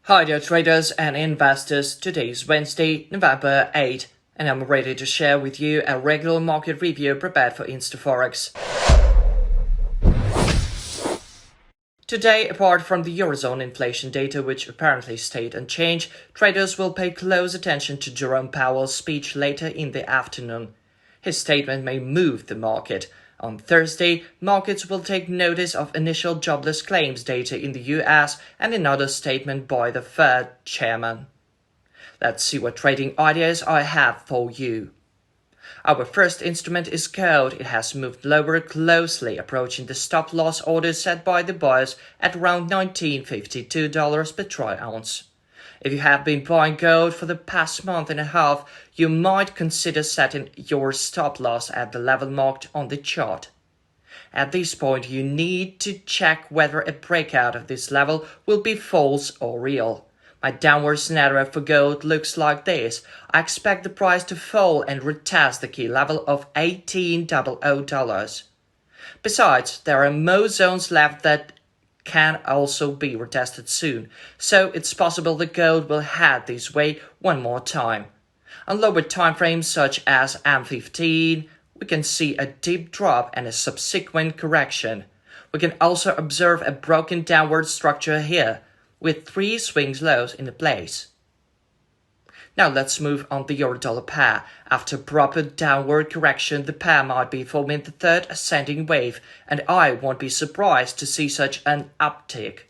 Hi there traders and investors, today is Wednesday, November 8, and I'm ready to share with you a regular market review prepared for InstaForex. Today, apart from the Eurozone inflation data which apparently stayed unchanged, traders will pay close attention to Jerome Powell's speech later in the afternoon. His statement may move the market. On Thursday, markets will take notice of initial jobless claims data in the US and another statement by the Fed chairman. Let's see what trading ideas I have for you. Our first instrument is gold. It has moved lower closely, approaching the stop-loss order set by the buyers at around $19.52 per troy ounce. If you have been buying gold for the past month and a half, you might consider setting your stop-loss at the level marked on the chart. At this point, you need to check whether a breakout of this level will be false or real. My downward scenario for gold looks like this. I expect the price to fall and retest the key level of $18.00. Besides, there are more zones left that can also be retested soon, so it's possible the gold will head this way one more time. On lower timeframes such as M15, we can see a deep drop and a subsequent correction. We can also observe a broken downward structure here, with 3 swing lows in place. Now let's move on the euro-dollar pair. After proper downward correction, the pair might be forming the third ascending wave, and I won't be surprised to see such an uptick.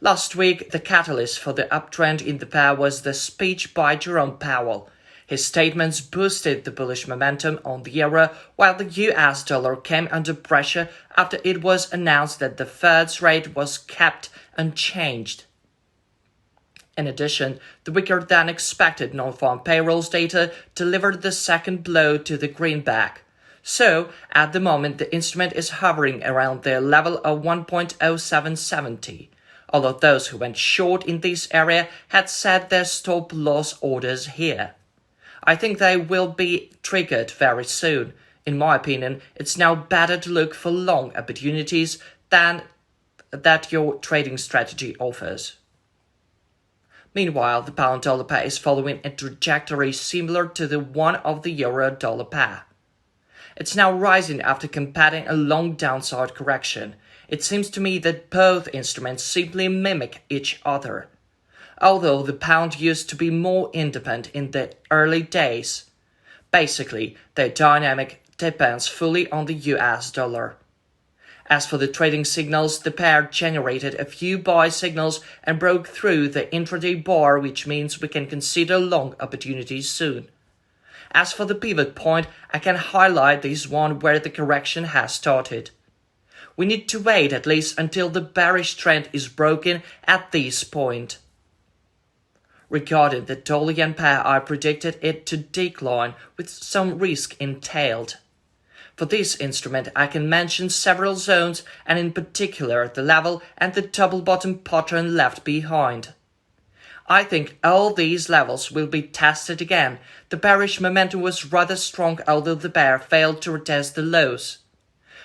Last week, the catalyst for the uptrend in the pair was the speech by Jerome Powell. His statements boosted the bullish momentum on the euro, while the US dollar came under pressure after it was announced that the Fed's rate was kept unchanged. In addition, the weaker-than-expected non-farm payrolls data delivered the second blow to the greenback. So, at the moment, the instrument is hovering around the level of 1.0770, although those who went short in this area had set their stop-loss orders here. I think they will be triggered very soon. In my opinion, it's now better to look for long opportunities than that your trading strategy offers. Meanwhile, the pound-dollar pair is following a trajectory similar to the one of the euro-dollar pair. It's now rising after combating a long downside correction. It seems to me that both instruments simply mimic each other. Although the pound used to be more independent in the early days, basically, their dynamic depends fully on the US dollar. As for the trading signals, the pair generated a few buy signals and broke through the intraday bar, which means we can consider long opportunities soon. As for the pivot point, I can highlight this one where the correction has started. We need to wait at least until the bearish trend is broken at this point. Regarding the dollar-yen pair, I predicted it to decline with some risk entailed. For this instrument, I can mention several zones and in particular the level and the double bottom pattern left behind. I think all these levels will be tested again. The bearish momentum was rather strong, although the bear failed to retest the lows.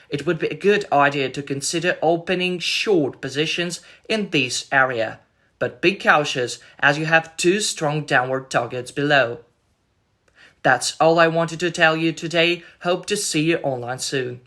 It would be a good idea to consider opening short positions in this area, but be cautious as you have 2 strong downward targets below. That's all I wanted to tell you today. Hope to see you online soon.